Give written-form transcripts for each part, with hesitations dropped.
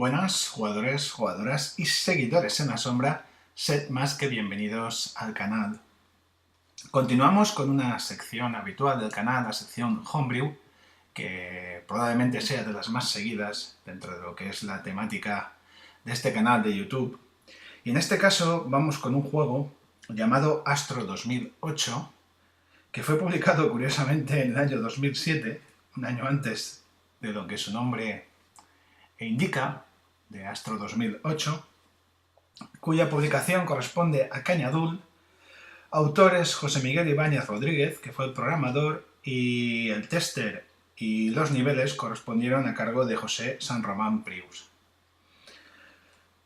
Buenas jugadores, jugadoras y seguidores en la sombra, sed más que bienvenidos al canal. Continuamos con una sección habitual del canal, la sección Homebrew, que probablemente sea de las más seguidas dentro de lo que es la temática de este canal de YouTube. Y en este caso vamos con un juego llamado Astro 2008, que fue publicado curiosamente en el año 2007, un año antes de lo que su nombre indica, de Astro 2008, cuya publicación corresponde a Cañadul, autores José Miguel Ibáñez Rodríguez, que fue el programador, y el tester y los niveles correspondieron a cargo de José San Román Prius.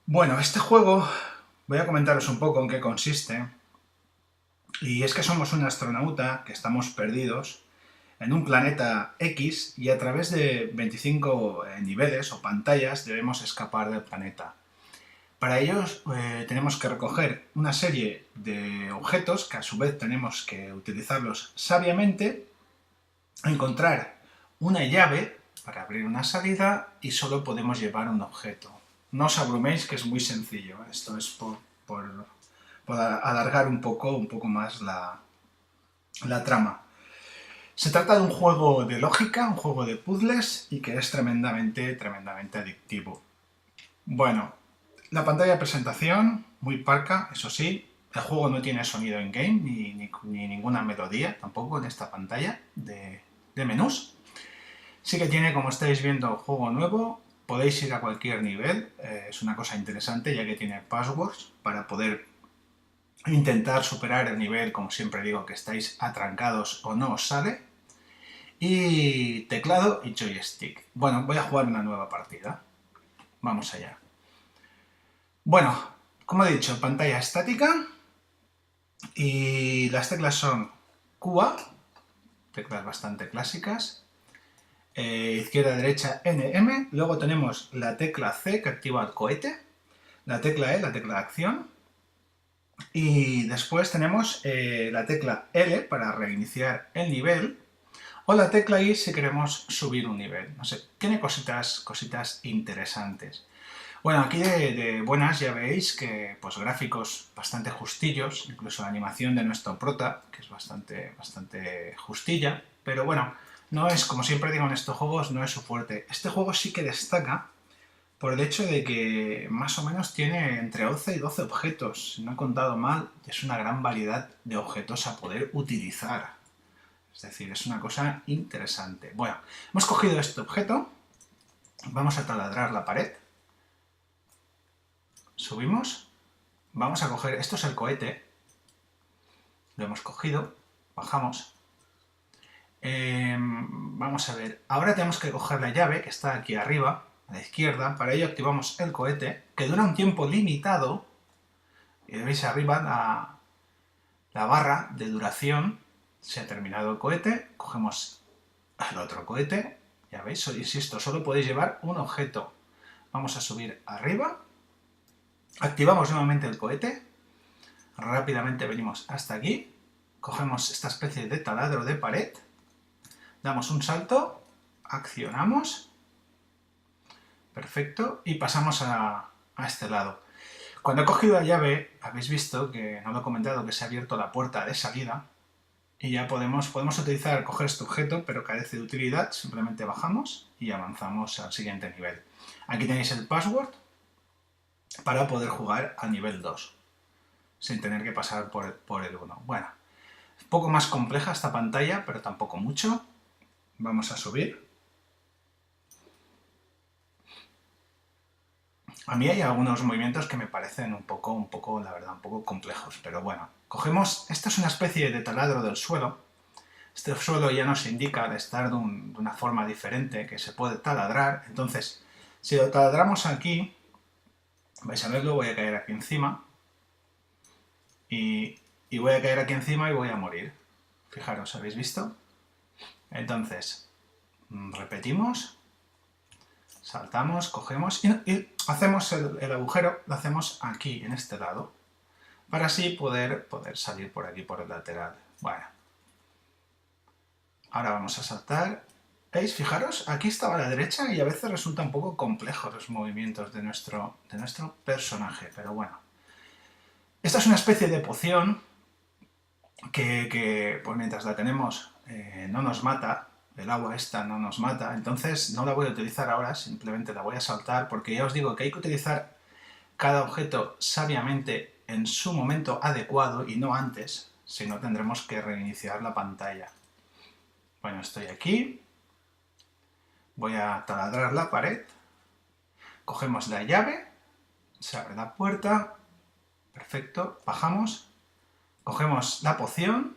Bueno, este juego voy a comentaros un poco en qué consiste, y es que somos un astronauta que estamos perdidos en un planeta X y a través de 25 niveles o pantallas debemos escapar del planeta. Para ello tenemos que recoger una serie de objetos que a su vez tenemos que utilizarlos sabiamente, encontrar una llave para abrir una salida y solo podemos llevar un objeto. No os abruméis, que es muy sencillo. Esto es por alargar un poco más la trama. Se trata de un juego de lógica, un juego de puzzles y que es tremendamente adictivo. Bueno, la pantalla de presentación, muy parca, eso sí. El juego no tiene sonido in-game ni ninguna melodía tampoco en esta pantalla de menús. Sí que tiene, como estáis viendo, juego nuevo. Podéis ir a cualquier nivel, es una cosa interesante ya que tiene passwords para poder intentar superar el nivel, como siempre digo, que estáis atrancados o no os sale. Y teclado y joystick. Bueno, voy a jugar una nueva partida. Vamos allá. Bueno, como he dicho, pantalla estática y las teclas son QA, teclas bastante clásicas, izquierda, derecha, NM, luego tenemos la tecla C que activa el cohete, la tecla E, la tecla de acción, y después tenemos la tecla L para reiniciar el nivel, o la tecla I si queremos subir un nivel. No sé, tiene cositas interesantes. Bueno, aquí de buenas ya veis que pues gráficos bastante justillos, incluso la animación de nuestro prota, que es bastante justilla, pero bueno, no es, como siempre digo en estos juegos, no es su fuerte. Este juego sí que destaca por el hecho de que más o menos tiene entre 11 y 12 objetos, si no he contado mal, es una gran variedad de objetos a poder utilizar. Es decir, es una cosa interesante. Bueno, hemos cogido este objeto, vamos a taladrar la pared, subimos, vamos a coger, esto es el cohete, lo hemos cogido, bajamos, vamos a ver, ahora tenemos que coger la llave que está aquí arriba, a la izquierda, para ello activamos el cohete, que dura un tiempo limitado, y veis arriba la barra de duración, se ha terminado el cohete, cogemos el otro cohete, ya veis, insisto, solo podéis llevar un objeto. Vamos a subir arriba, activamos nuevamente el cohete, rápidamente venimos hasta aquí, cogemos esta especie de taladro de pared, damos un salto, accionamos, perfecto, y pasamos a este lado. Cuando he cogido la llave, habéis visto que, no lo he comentado, que se ha abierto la puerta de salida, y ya podemos coger este objeto, pero carece de utilidad, simplemente bajamos y avanzamos al siguiente nivel. Aquí tenéis el password para poder jugar al nivel 2, sin tener que pasar por el 1. Bueno, un poco más compleja esta pantalla, pero tampoco mucho. Vamos a subir. A mí hay algunos movimientos que me parecen un poco, la verdad, un poco complejos, pero bueno. Cogemos, esta es una especie de taladro del suelo. Este suelo ya nos indica de estar de una forma diferente, que se puede taladrar. Entonces, si lo taladramos aquí, vais a verlo, voy a caer aquí encima. Y voy a caer aquí encima y voy a morir. Fijaros, ¿habéis visto? Entonces, repetimos, saltamos, cogemos y hacemos el agujero, lo hacemos aquí, en este lado, para así poder salir por aquí, por el lateral. Bueno, ahora vamos a saltar, ¿Veis? Fijaros, aquí estaba a la derecha y a veces resulta un poco complejo los movimientos de nuestro personaje, pero bueno. Esta es una especie de poción que pues mientras la tenemos no nos mata, el agua esta no nos mata, entonces no la voy a utilizar ahora, simplemente la voy a saltar porque ya os digo que hay que utilizar cada objeto sabiamente en su momento adecuado y no antes, si no tendremos que reiniciar la pantalla. Bueno, estoy aquí, voy a taladrar la pared, cogemos la llave, se abre la puerta, perfecto, bajamos, cogemos la poción,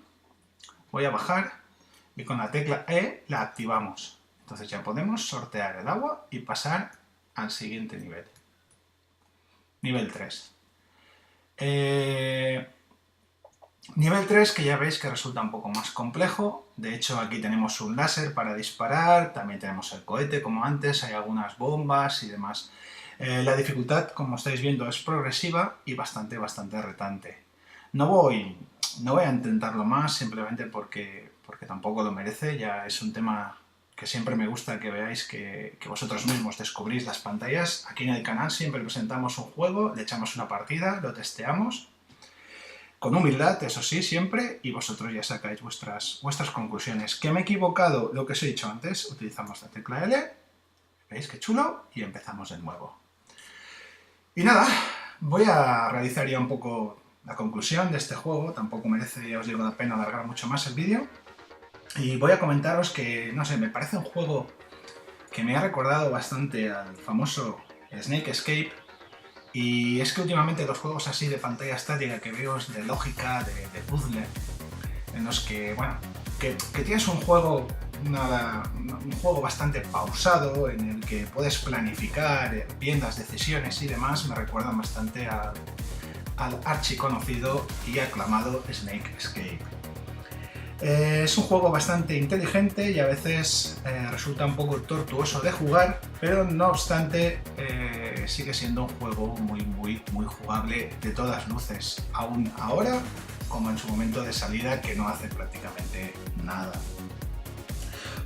voy a bajar y con la tecla E la activamos. Entonces ya podemos sortear el agua y pasar al siguiente nivel. Nivel 3. Nivel 3 que ya veis que resulta un poco más complejo. De hecho aquí tenemos un láser para disparar, también tenemos el cohete como antes, hay algunas bombas y demás. La dificultad, como estáis viendo, es progresiva y bastante retante. No voy a intentarlo más simplemente porque tampoco lo merece, ya es un tema que siempre me gusta que veáis que vosotros mismos descubrís las pantallas. Aquí en el canal siempre presentamos un juego, le echamos una partida, lo testeamos, con humildad, eso sí, siempre, y vosotros ya sacáis vuestras conclusiones. ¿Que me he equivocado? Lo que os he dicho antes, utilizamos la tecla L, ¿veis qué chulo? Y empezamos de nuevo. Y nada, voy a realizar ya un poco la conclusión de este juego, tampoco merece, ya os digo, la pena alargar mucho más el vídeo. Y voy a comentaros que, no sé, me parece un juego que me ha recordado bastante al famoso Snake Escape. Y es que últimamente los juegos así de pantalla estática que veo de lógica, de puzzle, en los que, bueno, que tienes un juego bastante pausado, en el que puedes planificar bien las decisiones y demás, me recuerdan bastante al archiconocido y aclamado Snake Escape. Es un juego bastante inteligente y a veces resulta un poco tortuoso de jugar, pero no obstante sigue siendo un juego muy jugable de todas luces, aún ahora como en su momento de salida, que no hace prácticamente nada.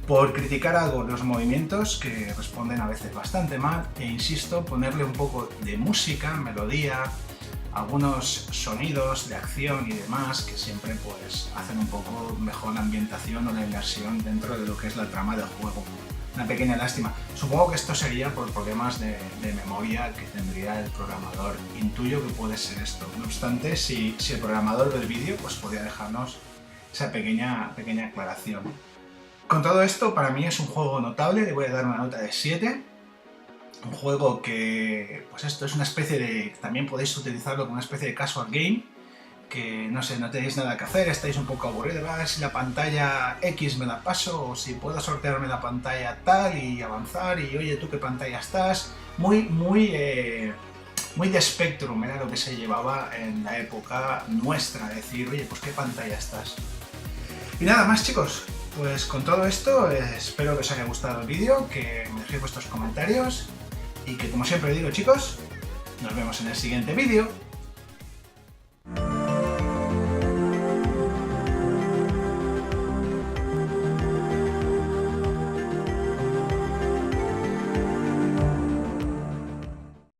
Por criticar algo los movimientos, que responden a veces bastante mal, e insisto, ponerle un poco de música, melodía, algunos sonidos de acción y demás que siempre pues hacen un poco mejor la ambientación o la inmersión dentro de lo que es la trama del juego. Una pequeña lástima. Supongo que esto sería por problemas de memoria que tendría el programador. Intuyo que puede ser esto. No obstante, si el programador del vídeo pues podría dejarnos esa pequeña aclaración. Con todo esto, para mí es un juego notable, le voy a dar una nota de 7. Un juego que, pues esto es una especie de, también podéis utilizarlo como una especie de casual game, que no sé, no tenéis nada que hacer, estáis un poco aburridos, a ver si la pantalla X me la paso, o si puedo sortearme la pantalla tal y avanzar, y oye, ¿tú qué pantalla estás? Muy de Spectrum, era lo que se llevaba en la época nuestra, decir, oye, pues ¿qué pantalla estás? Y nada más, chicos, pues con todo esto espero que os haya gustado el vídeo, que me dejéis vuestros comentarios, y que como siempre digo, chicos, nos vemos en el siguiente vídeo.